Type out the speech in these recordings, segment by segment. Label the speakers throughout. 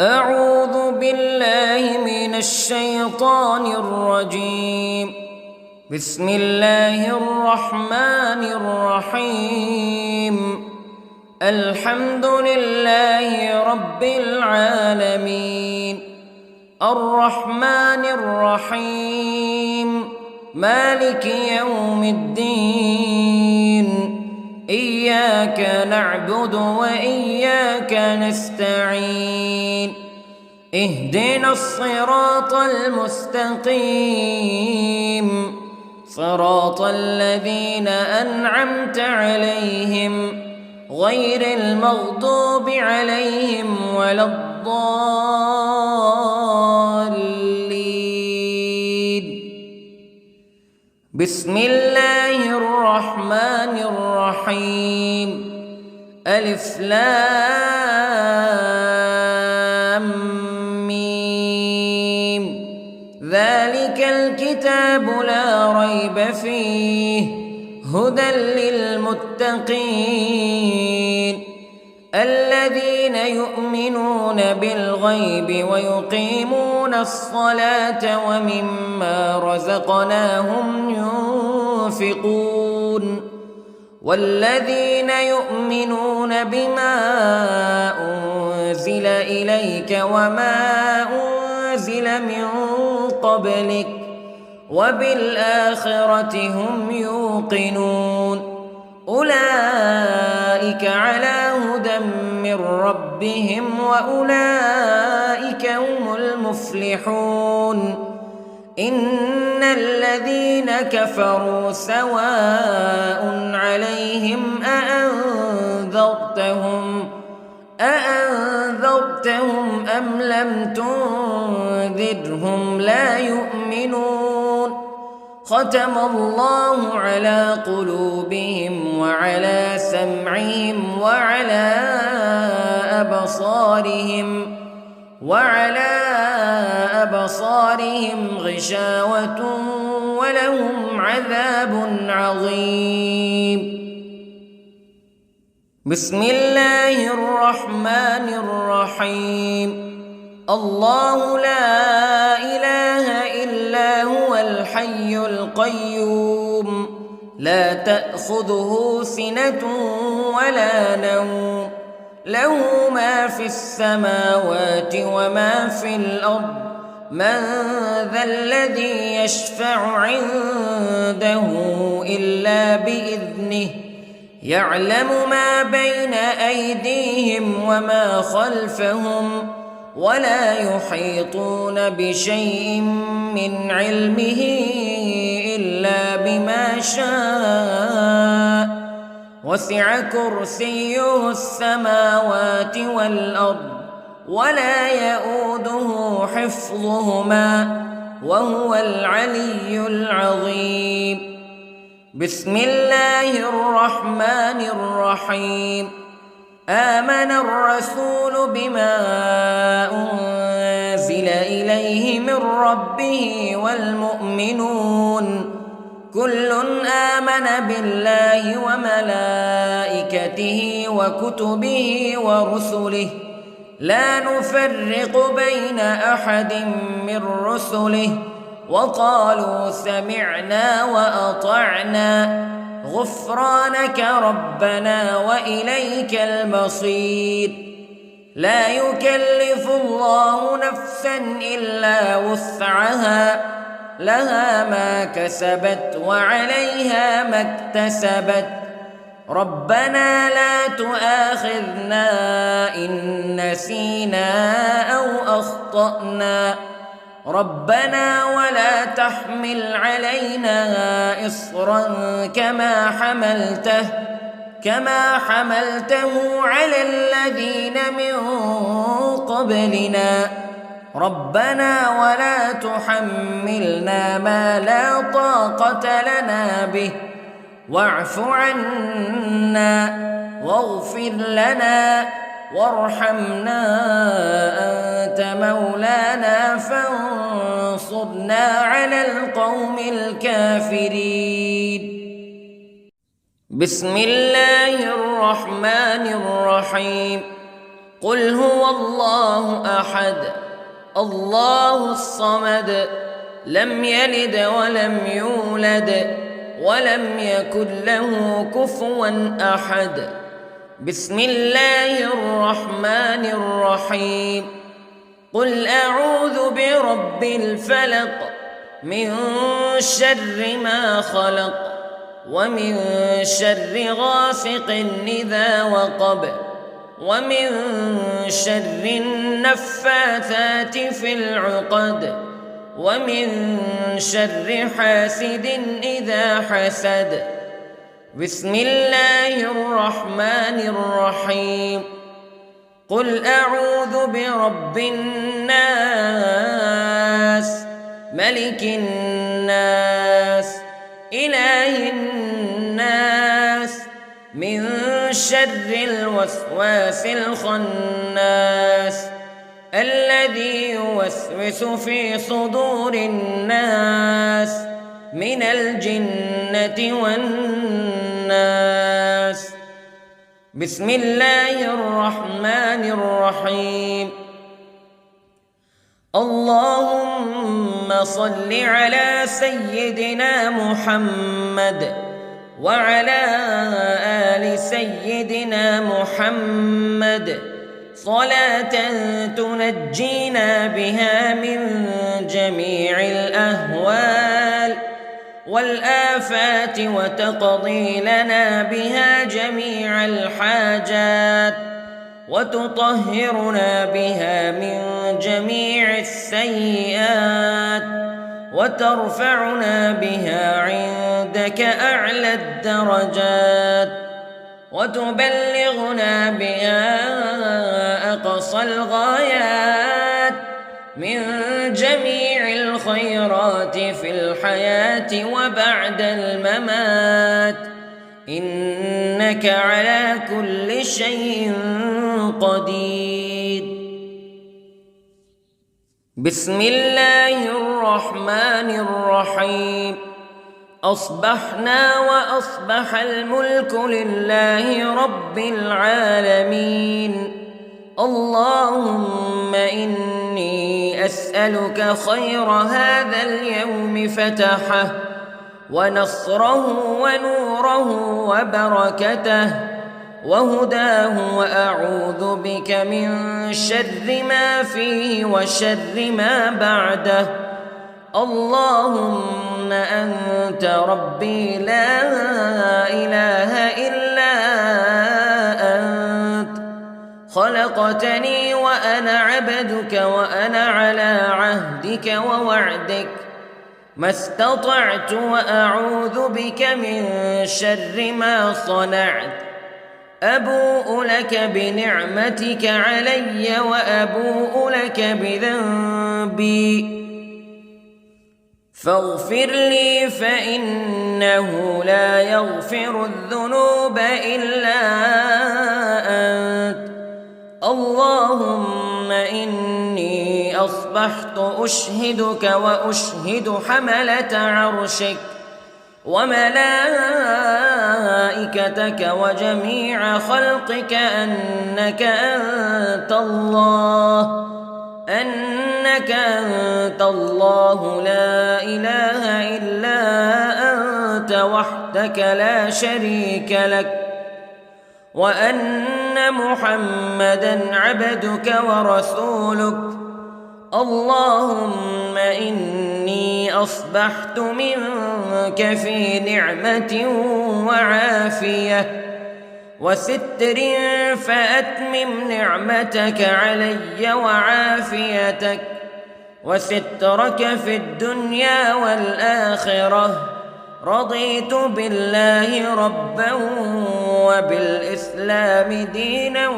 Speaker 1: أعوذ بالله من الشيطان الرجيم. بسم الله الرحمن الرحيم. الحمد لله رب العالمين، الرحمن الرحيم، مالك يوم الدين. إياك نعبد وإياك نستعين. اهدنا الصراط المستقيم، صراط الذين أنعمت عليهم غير المغضوب عليهم ولا الضالين. بسم الله الرحمن الرحيم. ألف لام ميم. ذلك الكتاب لا ريب فيه هدى للمتقين الذين يؤمنون بالغيب ويقيمون الصلاة ومما رزقناهم ينفقون والذين يؤمنون بما أنزل إليك وما أنزل من قبلك وبالآخرة هم يوقنون. أولئك على هدى من ربهم وأولئك هم المفلحون. إن الذين كفروا سواء عليهم أأنذرتهم أم لم تنذرهم لا يؤمنون. ختم الله على قلوبهم وعلى سمعهم وعلى أبصارهم غشاوة ولهم عذاب عظيم. بسم الله الرحمن الرحيم. الله لا إله إلا هو الحي القيوم لا تأخذه سنة ولا نوم له ما في السماوات وما في الأرض. من ذا الذي يشفع عنده إلا بإذنه يعلم ما بين أيديهم وما خلفهم ولا يحيطون بشيء من علمه إلا بما شاء. وسع كرسيه السماوات والأرض ولا يؤوده حفظهما وهو العلي العظيم. بسم الله الرحمن الرحيم. آمن الرسول بما أنزل إليه من ربه والمؤمنون كل آمن بالله وملائكته وكتبه ورسله لا نفرق بين أحد من رسله وقالوا سمعنا وأطعنا غفرانك ربنا وإليك المصير. لا يكلف الله نفسا إلا وسعها لها ما كسبت وعليها ما اكتسبت. ربنا لا تؤاخذنا إن نسينا أو أخطأنا ربنا ولا تحمل علينا إصرا كما حملته على الذين من قبلنا ربنا ولا تحملنا ما لا طاقة لنا به واعف عنا واغفر لنا وارحمنا أنت مولانا فانصرنا على القوم الكافرين. بسم الله الرحمن الرحيم. قل هو الله أحد الله الصمد لم يلد ولم يولد ولم يكن له كفوا أحد. بسم الله الرحمن الرحيم. قل أعوذ برب الفلق من شر ما خلق ومن شر غاسق إذا وقب ومن شر النفاثات في العقد ومن شر حاسد إذا حسد. بسم الله الرحمن الرحيم. قل أعوذ برب الناس ملك الناس إله الناس من شر الوسواس الخناس الذي يوسوس في صدور الناس من الجنة والناس. بسم الله الرحمن الرحيم. اللهم صل على سيدنا محمد وعلى آل سيدنا محمد صلاة تنجينا بها من جميع الأهوال والآفات وتقضي لنا بها جميع الحاجات وتطهرنا بها من جميع السيئات وترفعنا بها عندك أعلى الدرجات وتبلغنا بها أقصى الغايات من جميع الخيرات في الحياة وبعد الممات إنك على كل شيء قدير. بسم الله الرحمن الرحيم. أصبحنا وأصبح الملك لله رب العالمين. اللهم إني أسألك خير هذا اليوم فتحه ونصره ونوره وبركته وهداه وأعوذ بك من شر ما فيه وشر ما بعده. اللهم أنت ربي لا إله إلا أنت خلقتني وأنا عبدك وأنا على عهدك ووعدك ما استطعت وأعوذ بك من شر ما صنعت. أبوء لك بنعمتك علي وأبوء لك بذنبي فاغفر لي فإنه لا يغفر الذنوب إلا أنت. اللهم إني أصبحت أشهدك وأشهد حملة عرشك وملائكتك وجميع خلقك أنك أنت الله لا إله إلا أنت وحدك لا شريك لك وأن محمدًا عبدك ورسولك. اللهم إني أصبحت منك في نعمة وعافية وستر فأتمم نعمتك علي وعافيتك وسترك في الدنيا والآخرة. رضيت بالله ربا وبالإسلام دينا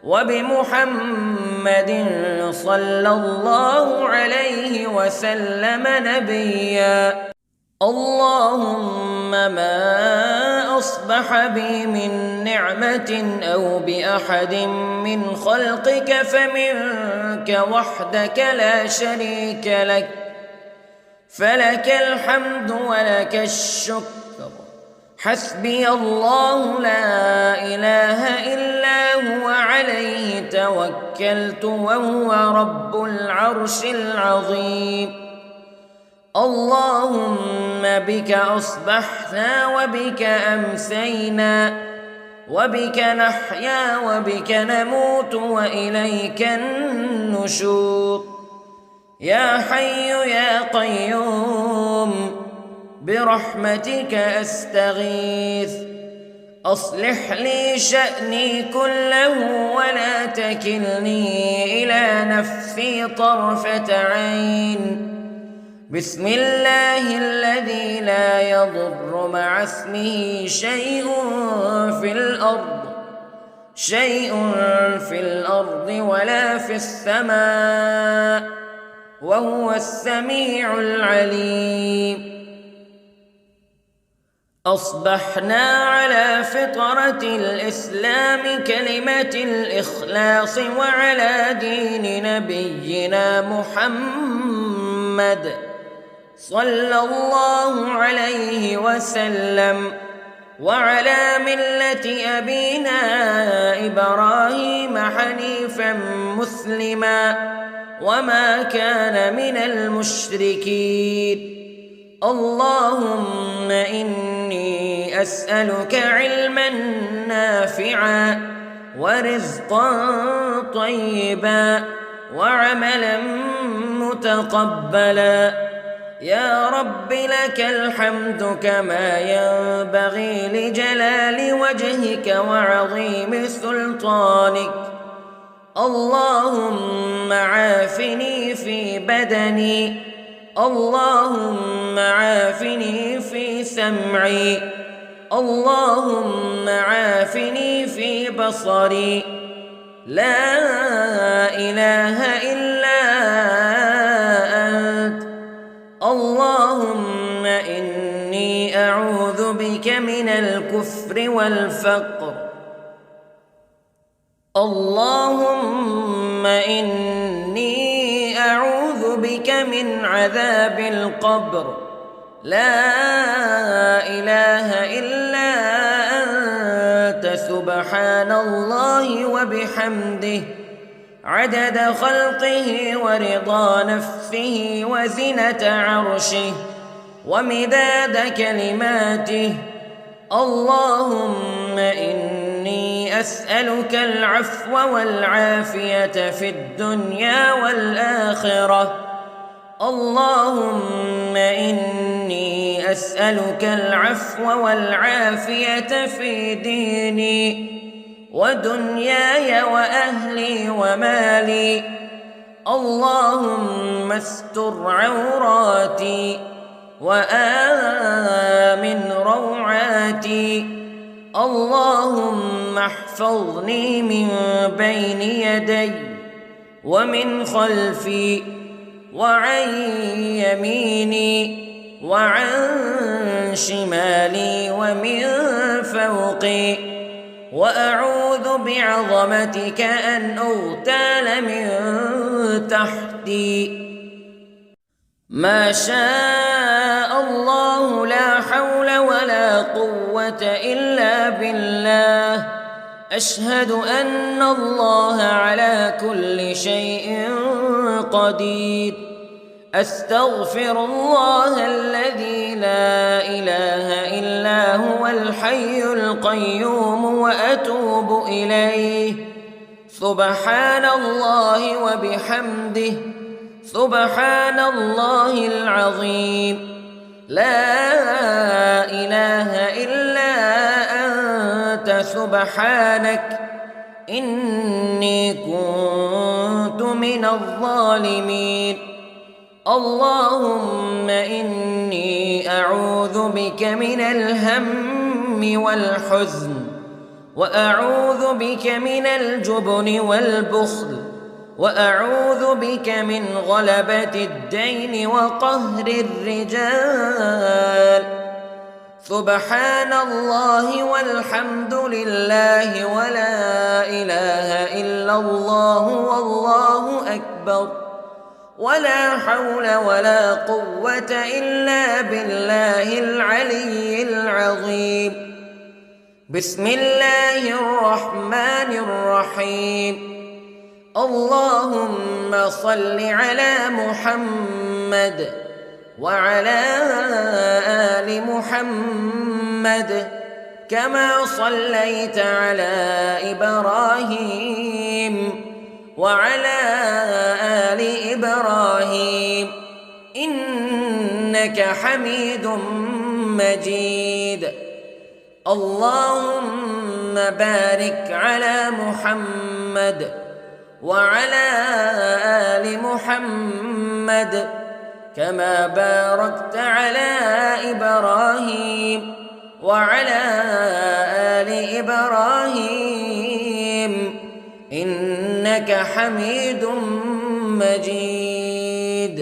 Speaker 1: وبمحمد صلى الله عليه وسلم نبيا. اللهم ما أصبح بي من نعمة أو بأحد من خلقك فمنك وحدك لا شريك لك فلك الحمد ولك الشكر حسبي الله لا إله إلا هو عليه توكلت وهو رب العرش العظيم. اللهم بك أصبحنا وبك أمسينا وبك نحيا وبك نموت وإليك النشور. يا حي يا قيوم برحمتك أستغيث، أصلح لي شأني كله ولا تكلني إلى نفسي طرفة عين. بسم الله الذي لا يضر مع اسمه شيء في الأرض ولا في السماء وهو السميع العليم. أصبحنا على فطرة الإسلام كلمة الإخلاص وعلى دين نبينا محمد صلى الله عليه وسلم وعلى ملة أبينا إبراهيم حنيفا مسلما وما كان من المشركين. اللهم إني أسألك علما نافعا ورزقا طيبا وعملا متقبلا. يا رب لك الحمد كما ينبغي لجلال وجهك وعظيم سلطانك. اللهم عافني في بدني، اللهم عافني في سمعي، اللهم عافني في بصري. لا إله إلا أنت. اللهم إني أعوذ بك من الكفر والفقر. اللهم إني أعوذ بك من عذاب القبر. لا إله إلا أنت سبحان الله وبحمده عدد خلقه ورضا نفسه وزنة عرشه ومداد كلماته. اللهم إني أسألك العفو والعافية في الدنيا والآخرة. اللهم إني أسألك العفو والعافية في ديني ودنياي وأهلي ومالي. اللهم استر عوراتي وآمن روعاتي. اللهم احفظني من بين يدي ومن خلفي وعن يميني وعن شمالي ومن فوقي، وأعوذ بعظمتك أن أغتال من تحتي. ما شاء الله لا حول ولا قوة إلا بالله. أشهد أن الله على كل شيء قدير. أستغفر الله الذي لا إله إلا هو الحي القيوم وأتوب إليه. سبحان الله وبحمده سبحان الله العظيم. لا إله إلا أنت سبحانك إني كنت من الظالمين. اللهم إني أعوذ بك من الهم والحزن، وأعوذ بك من الجبن والبخل، وأعوذ بك من غلبة الدين وقهر الرجال. سبحان الله والحمد لله ولا إله إلا الله والله أكبر. ولا حول ولا قوة إلا بالله العلي العظيم. بسم الله الرحمن الرحيم. اللهم صل على محمد وعلى آل محمد كما صليت على إبراهيم وعلى آل إبراهيم إنك حميد مجيد. اللهم بارك على محمد وعلى آل محمد كما باركت على إبراهيم وعلى آل إبراهيم إنك حميد مجيد.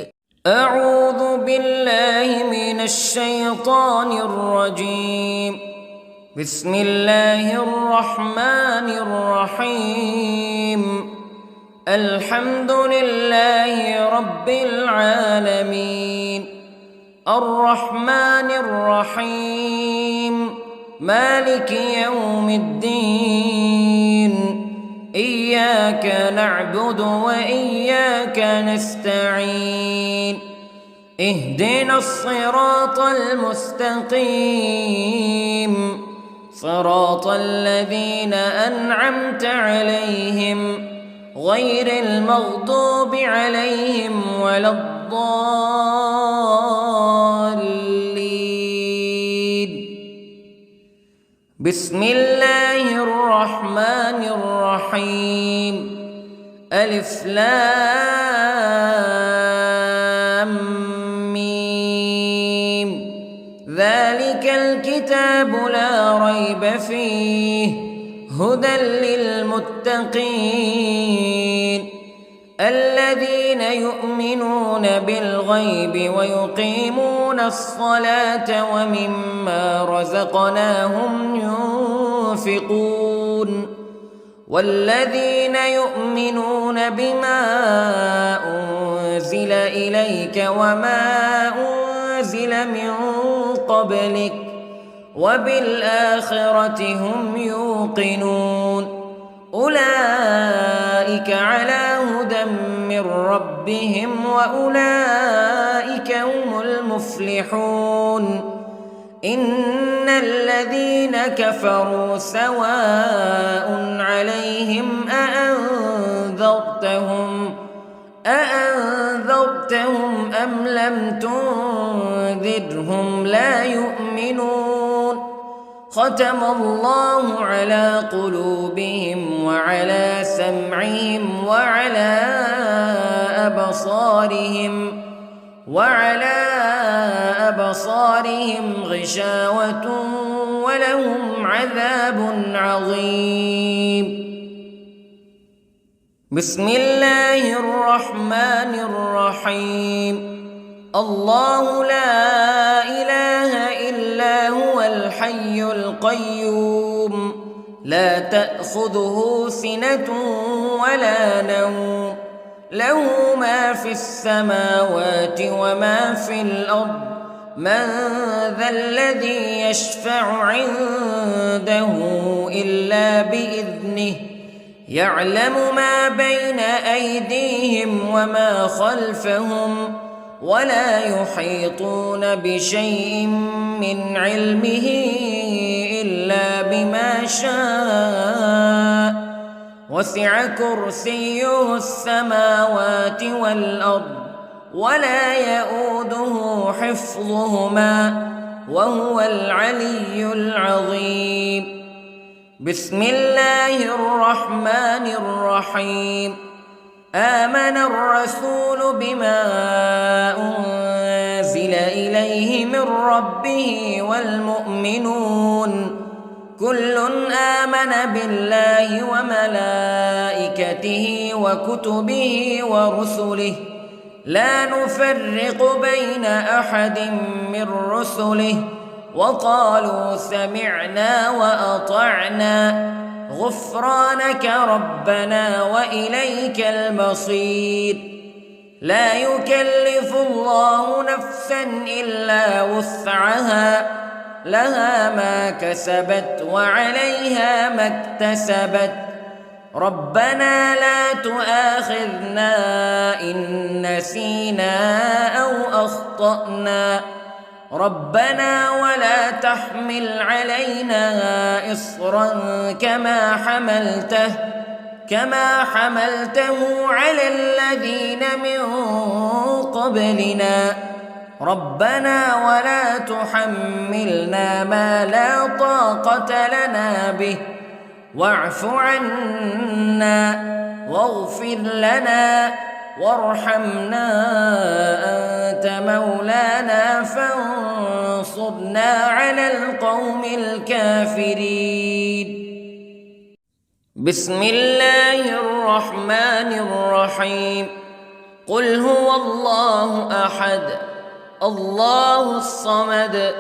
Speaker 1: أعوذ بالله من الشيطان الرجيم. بسم الله الرحمن الرحيم. الحمد لله رب العالمين الرحمن الرحيم مالك يوم الدين إياك نعبد وإياك نستعين اهدنا الصراط المستقيم صراط الذين أنعمت عليهم غير المغضوب عليهم ولا الضالين. بسم الله الرحمن الرحيم. ألف لام ميم. ذلك الكتاب لا ريب فيه هدى للمتقين الذين يؤمنون بالغيب ويقيمون الصلاة ومما رزقناهم ينفقون والذين يؤمنون بما أنزل إليك وما أنزل من قبلك وبالآخرة هم يوقنون أولئك على هدى من ربهم وأولئك هم المفلحون. إن الذين كفروا سواء عليهم أأنذرتهم أم لم تنذرهم لا يؤمنون. ختم الله على قلوبهم وعلى سمعهم وعلى أبصارهم غشاوة ولهم عذاب عظيم. بسم الله الرحمن الرحيم. الله لا إله إلا هو الحي القيوم لا تأخذه سنة ولا نوم له ما في السماوات وما في الأرض من ذا الذي يشفع عنده إلا بإذنه يعلم ما بين أيديهم وما خلفهم ولا يحيطون بشيء من علمه إلا بما شاء وسع كرسيه السماوات والأرض ولا يؤوده حفظهما وهو العلي العظيم. بسم الله الرحمن الرحيم. آمن الرسول بما أنزل إليه من ربه والمؤمنون كل آمن بالله وملائكته وكتبه ورسله لا نفرق بين أحد من رسله وقالوا سمعنا وأطعنا غفرانك ربنا وإليك المصير. لا يكلف الله نفسا إلا وسعها لها ما كسبت وعليها ما اكتسبت ربنا لا تؤاخذنا إن نسينا أو أخطأنا ربنا ولا تحمل علينا إصرا كما حملته على الذين من قبلنا ربنا ولا تحملنا ما لا طاقة لنا به واعف عنا واغفر لنا وارحمنا أنت مولانا فانصرنا على القوم الكافرين. بسم الله الرحمن الرحيم. قل هو الله أحد الله الصمد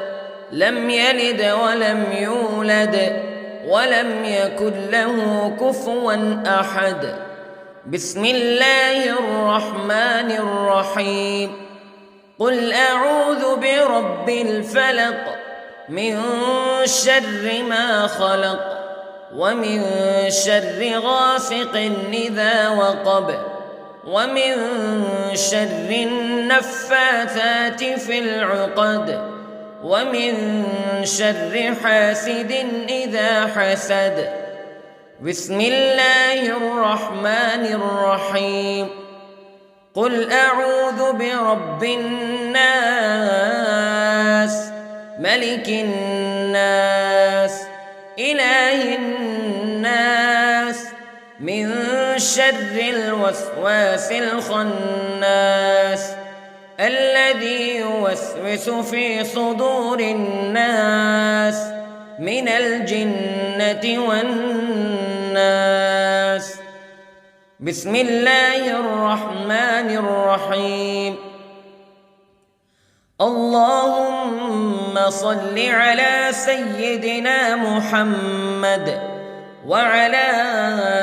Speaker 1: لم يلد ولم يولد ولم يكن له كفوا أحد. بسم الله الرحمن الرحيم. قل أعوذ برب الفلق من شر ما خلق ومن شر غاسق إذا وقب ومن شر النفاثات في العقد ومن شر حاسد إذا حسد. بسم الله الرحمن الرحيم. قل أعوذ برب الناس ملك الناس إله الناس من شر الوسواس الخناس الذي يوسوس في صدور الناس من الجنة والناس. بسم الله الرحمن الرحيم. اللهم صل على سيدنا محمد وعلى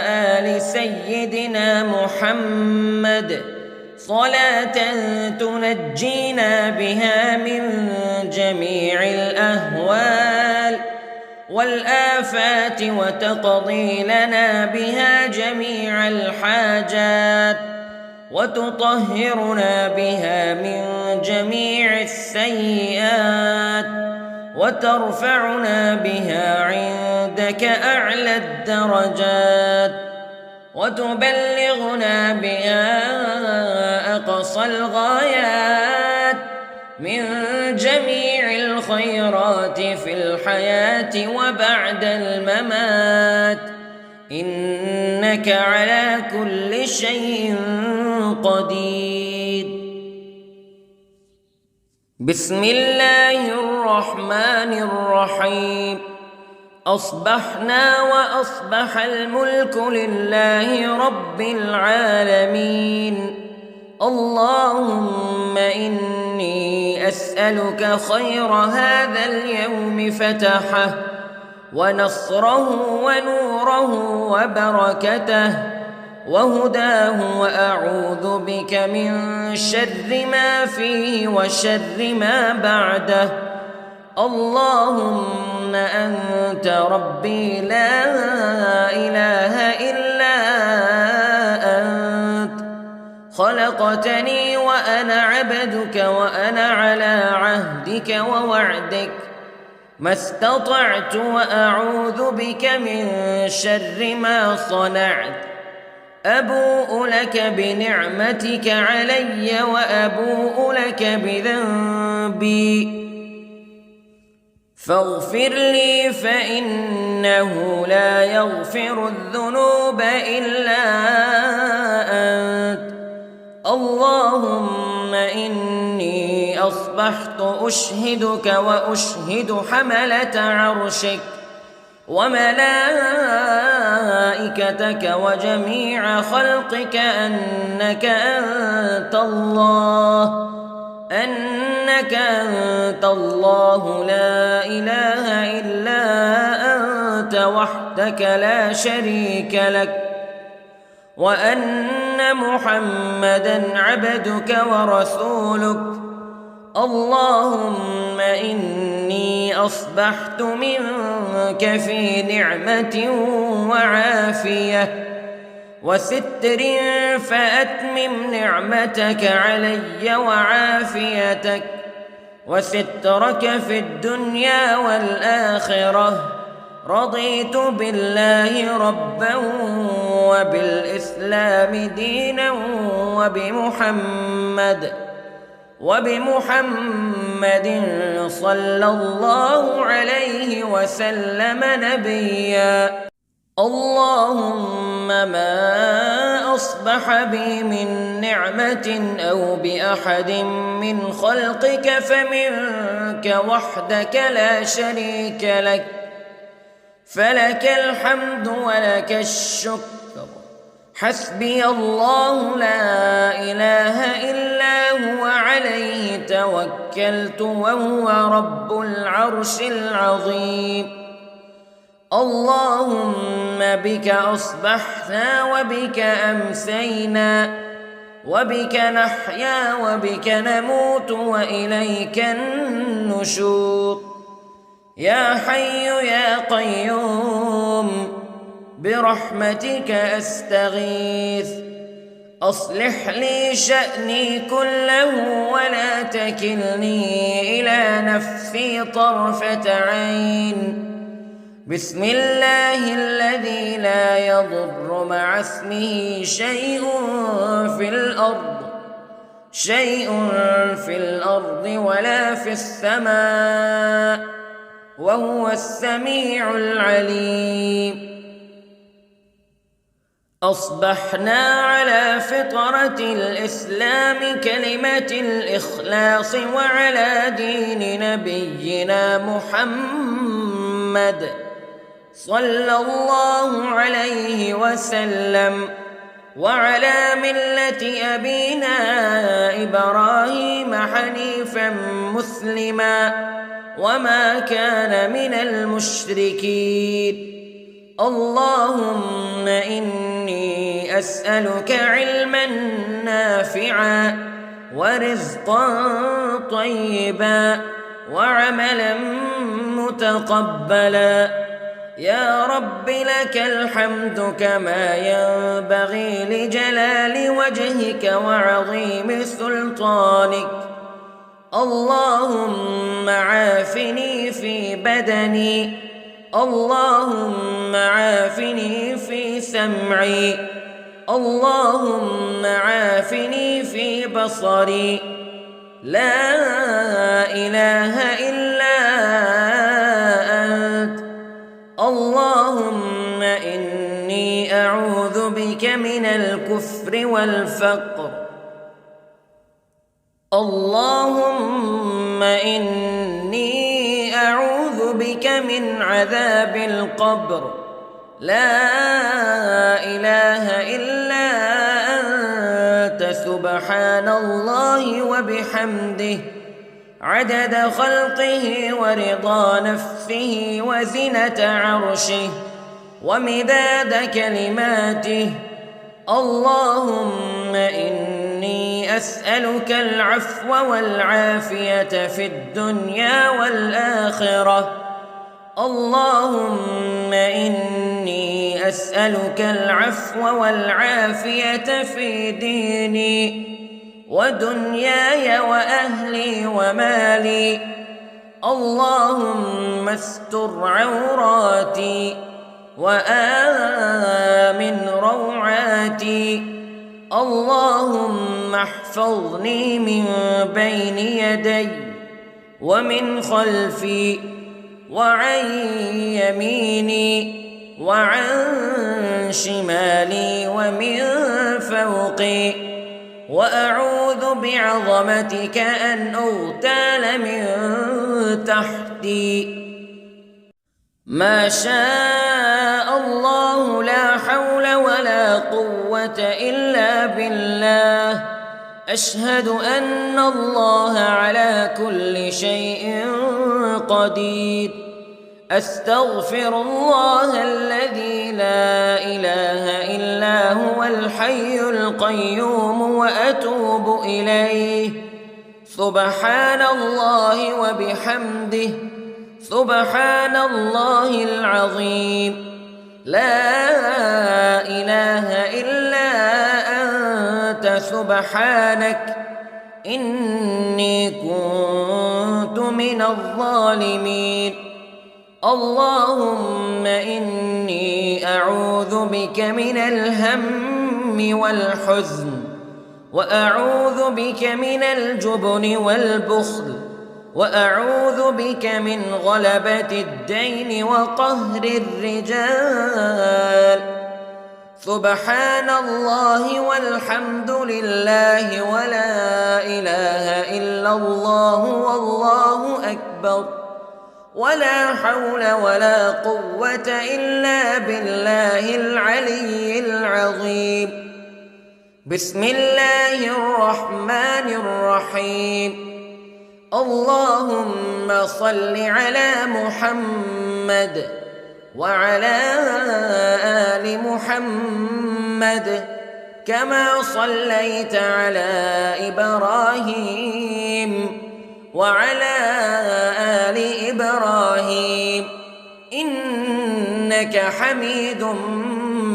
Speaker 1: آل سيدنا محمد صلاة تنجينا بها من جميع الأهوال والآفات وتقضي لنا بها جميع الحاجات وتطهرنا بها من جميع السيئات وترفعنا بها عندك أعلى الدرجات وتبلغنا بها أقصى الغايات من جميع الخيرات في الحياة وبعد الممات إنك على كل شيء قدير. بسم الله الرحمن الرحيم. أصبحنا وأصبح الملك لله رب العالمين. اللهم إني أسألك خير هذا اليوم فتحه ونصره ونوره وبركته وهداه وأعوذ بك من شر ما فيه وشر ما بعده. اللهم أنت ربي لا إله إلا أنت خلقتني وأنا عبدك وأنا على عهدك ووعدك ما استطعت وأعوذ بك من شر ما صنعت. أبوء لك بنعمتك علي وأبوء لك بذنبي فاغفر لي فإنه لا يغفر الذنوب إلا أنت. اللهم إني أصبحت أشهدك وأشهد حملة عرشك وملائكتك وجميع خلقك أنك أنت الله لا إله إلا أنت وحدك لا شريك لك وأن أن محمدًا عبدك ورسولك. اللهم إني أصبحت منك في نعمة وعافية وستر، فأتمم نعمتك علي وعافيتك وسترك في الدنيا والآخرة. رضيت بالله ربًا وبالإسلام دينًا وبمحمد صلى الله عليه وسلم نبيًا. اللهم ما أصبح بي من نعمة أو بأحد من خلقك فمنك وحدك لا شريك لك، فلك الحمد ولك الشكر. حسبي الله لا إله إلا هو عليه توكلت وهو رب العرش العظيم. اللهم بك أصبحنا وبك أمسينا وبك نحيا وبك نموت وإليك النشور. يا حي يا قيوم برحمتك أستغيث، أصلح لي شأني كله ولا تكلني إلى نفسي طرفة عين. بسم الله الذي لا يضر مع اسمه شيء في الأرض ولا في السماء، وهو السميع العليم. أصبحنا على فطرة الإسلام كلمة الإخلاص وعلى دين نبينا محمد صلى الله عليه وسلم، وعلى ملة أبينا إبراهيم حنيفا مسلما وما كان من المشركين. اللهم إني أسألك علما نافعا ورزقا طيبا وعملا متقبلا. يا رب لك الحمد كما ينبغي لجلال وجهك وعظيم سلطانك. اللهم عافني في بدني، اللهم عافني في سمعي، اللهم عافني في بصري. لا إله إلا أنت. اللهم إني أعوذ بك من الكفر والفقر. اللهم إني أعوذ بك من عذاب القبر. لا إله إلا أنت سبحان الله وبحمده عدد خلقه ورضا نفسه وزنة عرشه ومداد كلماته. اللهم إني أسألك العفو والعافية في الدنيا والآخرة. اللهم إني أسألك العفو والعافية في ديني ودنياي وأهلي ومالي. اللهم استر عوراتي وآمن روعاتي. اللهم احفظني من بين يدي ومن خلفي وعن يميني وعن شمالي ومن فوقي، وأعوذ بعظمتك أن أغتال من تحتي. ما شاء الله لا حول ولا قوة إلا بالله. أشهد أن الله على كل شيء قدير. أستغفر الله الذي لا إله إلا هو الحي القيوم وأتوب إليه. سبحان الله وبحمده، سبحان الله العظيم. لا إله إلا أنت سبحانك إني كنت من الظالمين. اللهم إني أعوذ بك من الهم والحزن، وأعوذ بك من الجبن والبخل، وأعوذ بك من غلبة الدين وقهر الرجال. سبحان الله والحمد لله ولا إله إلا الله والله أكبر، ولا حول ولا قوة إلا بالله العلي العظيم. بسم الله الرحمن الرحيم. اللهم صل على محمد وعلى آل محمد كما صليت على إبراهيم وعلى آل إبراهيم إنك حميد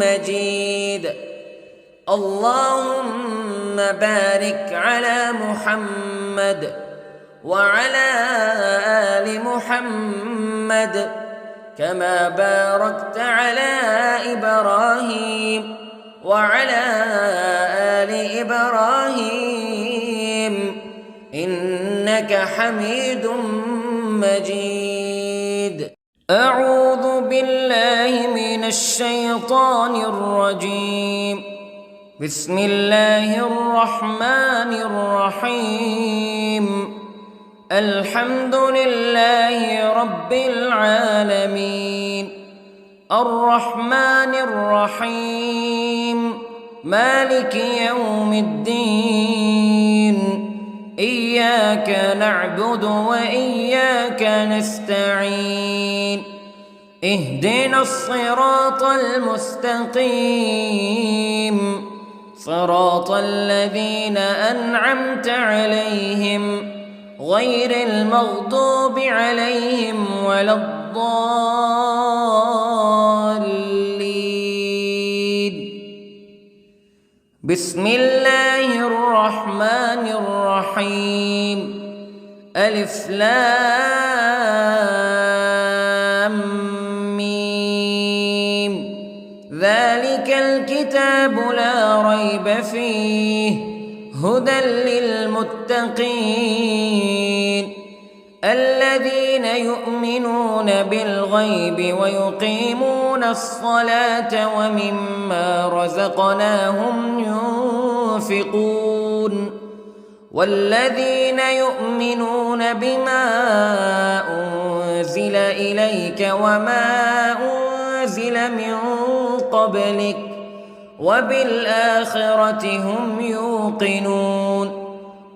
Speaker 1: مجيد. اللهم بارك على محمد وعلى آل محمد كما باركت على إبراهيم وعلى آل إبراهيم إنك حميد مجيد. أعوذ بالله من الشيطان الرجيم. بسم الله الرحمن الرحيم. الحمد لله رب العالمين، الرحمن الرحيم، مالك يوم الدين. إياك نعبد وإياك نستعين. اهدنا الصراط المستقيم، صراط الذين أنعمت عليهم غير المغضوب عليهم ولا الضالين. بسم الله الرحمن الرحيم. ألف لام ميم. ذلك الكتاب لا ريب فيه هدى للمتقين الذين يؤمنون بالغيب ويقيمون الصلاة ومما رزقناهم ينفقون والذين يؤمنون بما أنزل إليك وما أنزل من قبلك وبالآخرة هم يوقنون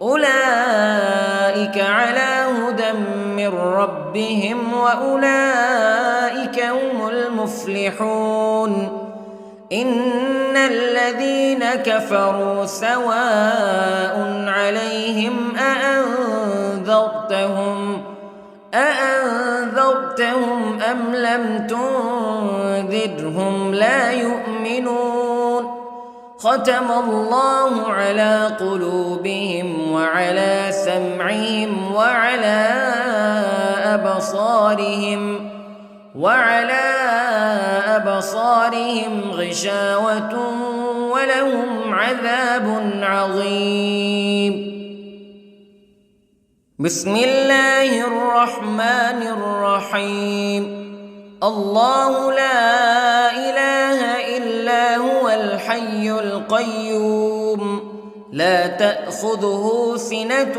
Speaker 1: أولئك على هدى من ربهم وأولئك هم المفلحون. إن الذين كفروا سواء عليهم أأنذرتهم أم لم تنذرهم لا يؤمنون. ختم الله على قلوبهم وعلى سمعهم وعلى أبصارهم غشاوة ولهم عذاب عظيم. بسم الله الرحمن الرحيم. الله لا إله إلا هو الحي القيوم لا تأخذه سنة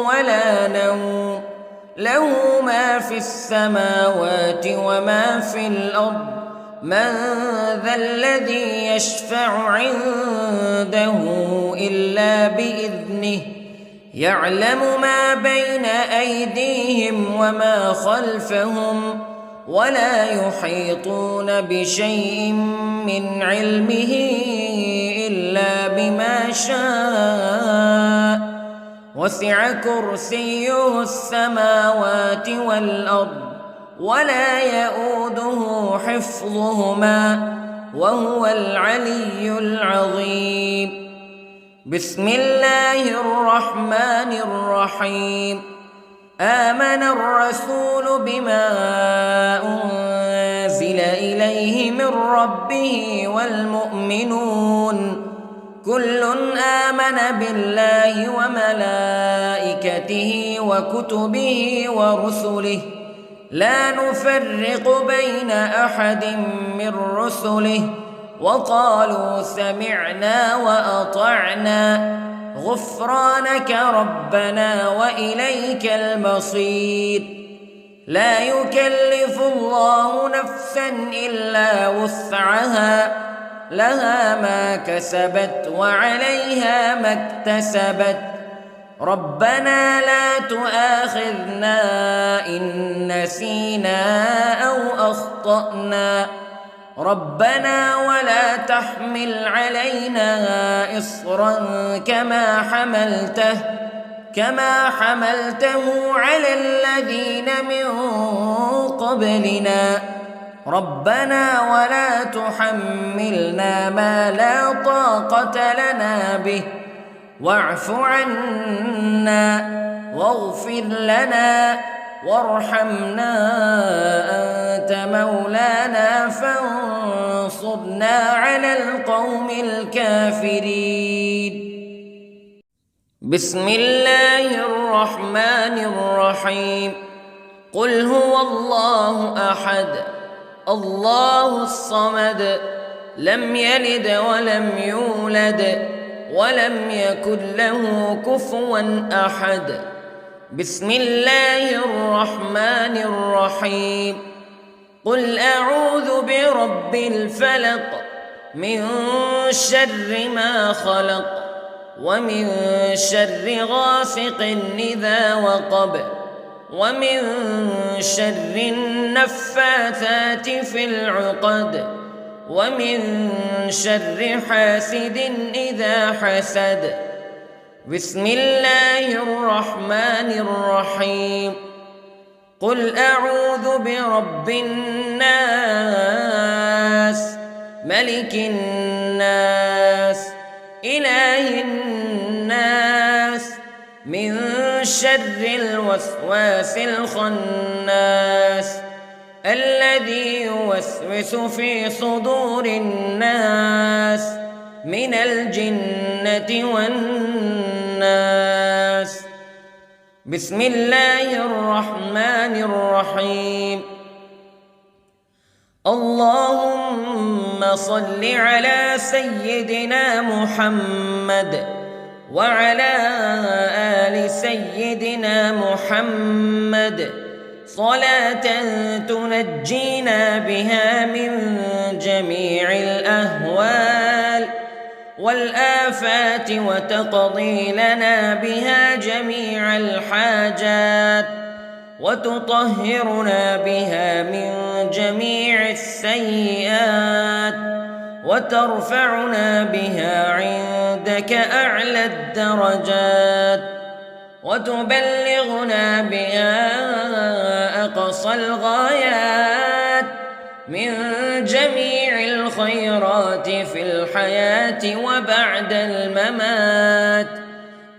Speaker 1: ولا نوم له ما في السماوات وما في الأرض من ذا الذي يشفع عنده إلا بإذنه يعلم ما بين أيديهم وما خلفهم ولا يحيطون بشيء من علمه إلا بما شاء وسع كرسيه السماوات والأرض ولا يؤوده حفظهما وهو العلي العظيم. بسم الله الرحمن الرحيم. آمن الرسول بما أنزل إليه من ربه والمؤمنون كل آمن بالله وملائكته وكتبه ورسله لا نفرق بين أحد من رسله وقالوا سمعنا وأطعنا غفرانك ربنا وإليك المصير. لا يكلف الله نفسا إلا وسعها لها ما كسبت وعليها ما اكتسبت ربنا لا تؤاخذنا إن نسينا أو أخطأنا ربنا ولا تحمل علينا إصرا كما حملته على الذين من قبلنا ربنا ولا تحملنا ما لا طاقة لنا به واعف عنا واغفر لنا وارحمنا أنت مولانا فانصرنا على القوم الكافرين. بسم الله الرحمن الرحيم. قل هو الله أحد الله الصمد لم يلد ولم يولد ولم يكن له كفوا أحد. بسم الله الرحمن الرحيم. قل أعوذ برب الفلق من شر ما خلق ومن شر غاسق إذا وقب ومن شر النفاثات في العقد ومن شر حاسد إذا حسد. بسم الله الرحمن الرحيم. قل أعوذ برب الناس ملك الناس إله الناس من شر الوسواس الخناس الذي يوسوس في صدور الناس من الجنة والناس. بسم الله الرحمن الرحيم. اللهم صل على سيدنا محمد وعلى آل سيدنا محمد صلاة تنجينا بها من جميع الأهوال والآفات وتقضي لنا بها جميع الحاجات وتطهرنا بها من جميع السيئات وترفعنا بها عندك أعلى الدرجات وتبلغنا بها أقصى الغايات من جميع الخيرات في الحياة وبعد الممات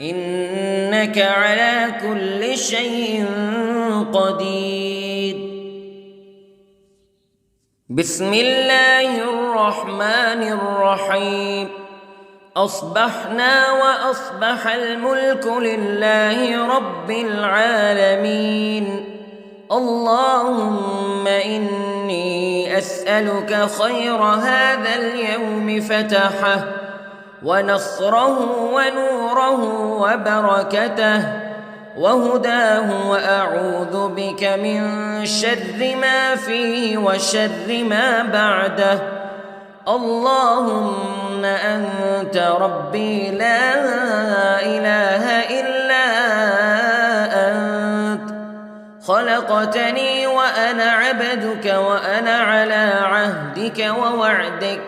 Speaker 1: إنك على كل شيء قدير. بسم الله الرحمن الرحيم. أصبحنا وأصبح الملك لله رب العالمين. اللهم إني أسألك خير هذا اليوم فتحه ونصره ونوره وبركته وهداه وأعوذ بك من شر ما فيه وشر ما بعده. اللهم أنت ربي لا إله إلا أنت خلقتني وأنا عبدك وأنا على عهدك ووعدك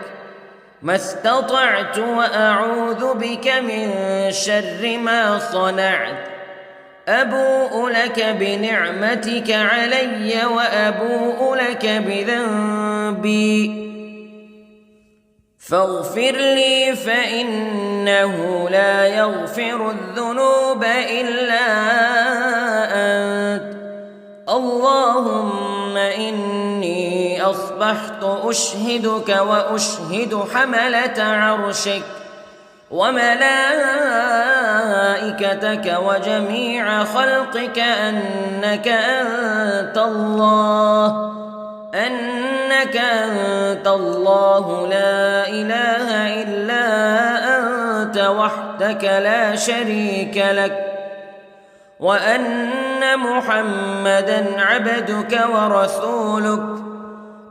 Speaker 1: ما استطعت وأعوذ بك من شر ما صنعت أبوء لك بنعمتك علي وأبوء لك بذنبي فاغفر لي فإنه لا يغفر الذنوب إلا أنت اللهم إني أصبحت أشهدك وأشهد حملة عرشك وملائكتك وجميع خلقك أنك أنت الله لا إله إلا أنت وحدك لا شريك لك وأن محمدًا عبدك ورسولك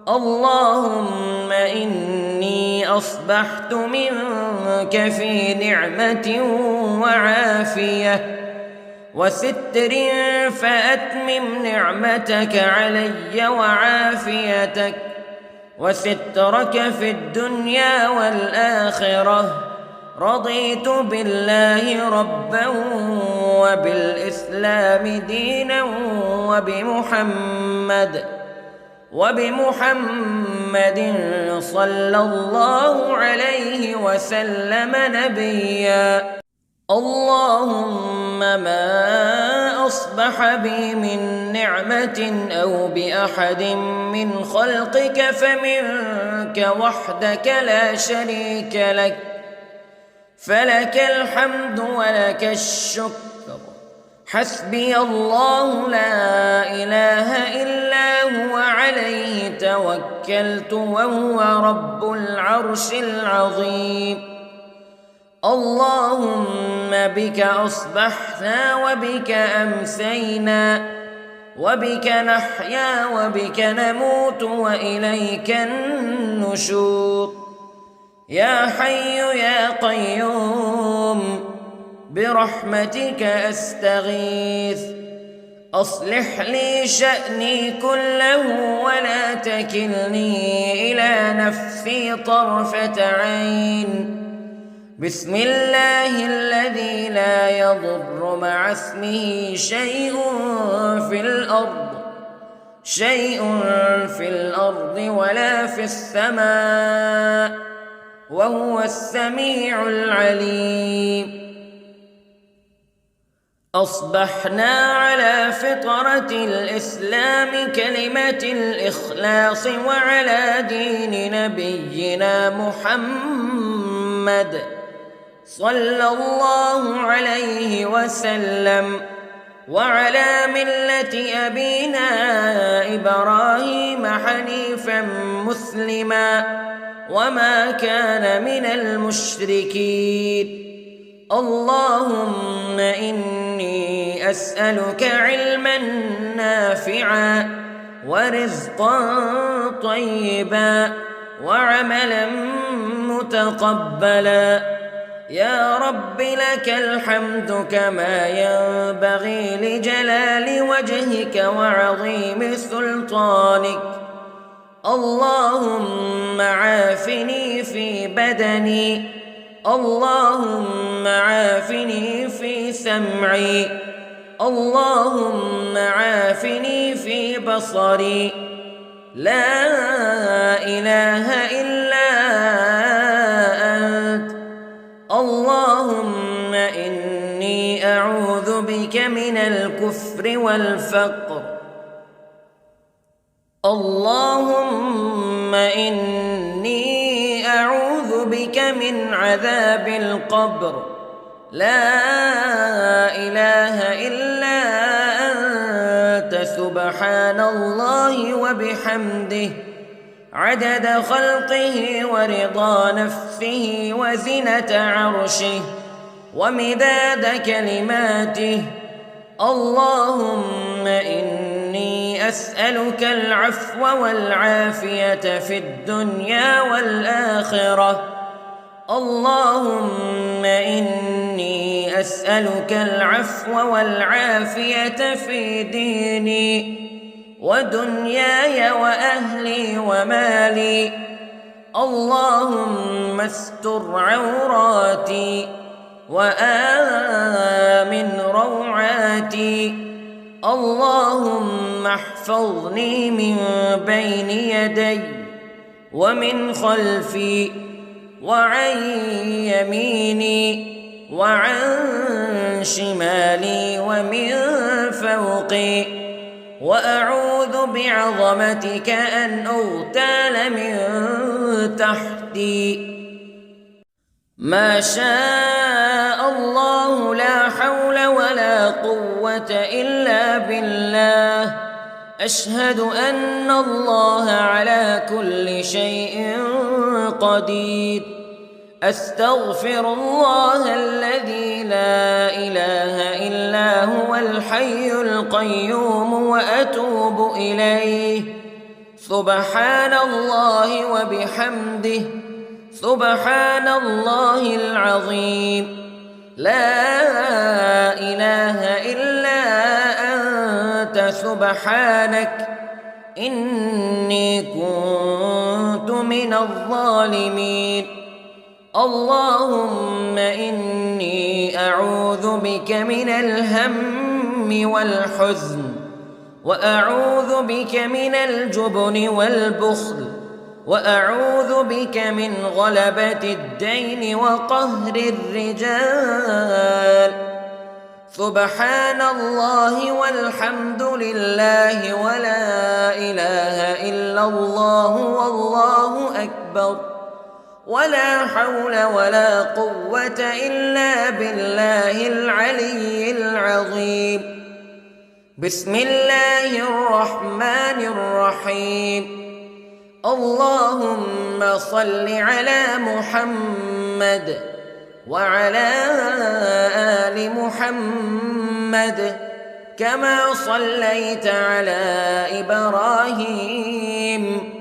Speaker 1: اللهم إني أصبحت منك في نعمة وعافية وستر فأتمم نعمتك علي وعافيتك وسترك في الدنيا والآخرة رضيت بالله ربا وبالإسلام دينا وبمحمد صلى الله عليه وسلم نبيا اللهم ما أصبح بي من نعمة أو بأحد من خلقك فمنك وحدك لا شريك لك فلك الحمد ولك الشكر حسبي الله لا إله إلا هو عليه توكلت وهو رب العرش العظيم اللهم بك أصبحنا وبك أمسينا وبك نحيا وبك نموت وإليك النشور يا حي يا قيوم برحمتك أستغيث أصلح لي شأني كله ولا تكلني إلى نفسي طرفة عين بسم الله الذي لا يضر مع اسمه شيء في الأرض ولا في السماء وهو السميع العليم أصبحنا على فطرة الإسلام كلمة الإخلاص وعلى دين نبينا محمد صلى الله عليه وسلم وعلى ملة أبينا إبراهيم حنيفا مسلما وما كان من المشركين اللهم إني أسألك علما نافعا ورزقا طيبا وعملا متقبلا يا رب لك الحمد كما ينبغي لجلال وجهك وعظيم سلطانك اللهم عافني في بدني اللهم عافني في سمعي اللهم عافني في بصري لا إله إلا أنت اللهم إني أعوذ بك من الكفر والفقر اللهم إني أعوذ بك من عذاب القبر لا إله إلا أنت سبحان الله وبحمده عدد خلقه ورضا نفسه وزنة عرشه ومداد كلماته اللهم إني أسألك العفو والعافية في الدنيا والآخرة اللهم إني أسألك العفو والعافية في ديني ودنياي وأهلي ومالي. اللهم استر عوراتي وآمن روعاتي. اللهم احفظني من بين يدي ومن خلفي وعن يميني وعن شمالي ومن فوقي، وأعوذ بعظمتك أن أغتال من تحتي. ما شاء الله لا حول ولا قوة إلا بالله. أشهد أن الله على كل شيء قدير. أستغفر الله الذي لا إله إلا هو الحي القيوم وأتوب إليه. سبحان الله وبحمده، سبحان الله العظيم. لا إله إلا أنت سبحانك إني كنت من الظالمين. اللهم إني أعوذ بك من الهم والحزن، وأعوذ بك من الجبن والبخل، وأعوذ بك من غلبة الدين وقهر الرجال. سبحان الله والحمد لله ولا إله إلا الله والله أكبر، ولا حول ولا قوة إلا بالله العلي العظيم. بسم الله الرحمن الرحيم. اللهم صل على محمد وعلى آل محمد كما صليت على إبراهيم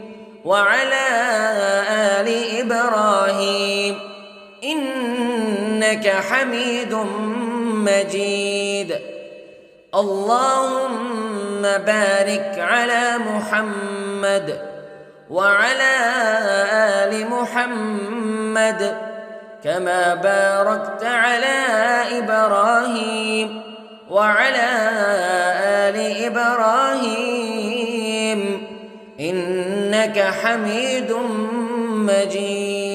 Speaker 1: وعلى آل إبراهيم إنك حميد مجيد. اللهم بارك على محمد وعلى آل محمد كما باركت على إبراهيم وعلى آل إبراهيم إنك حميد مجيد.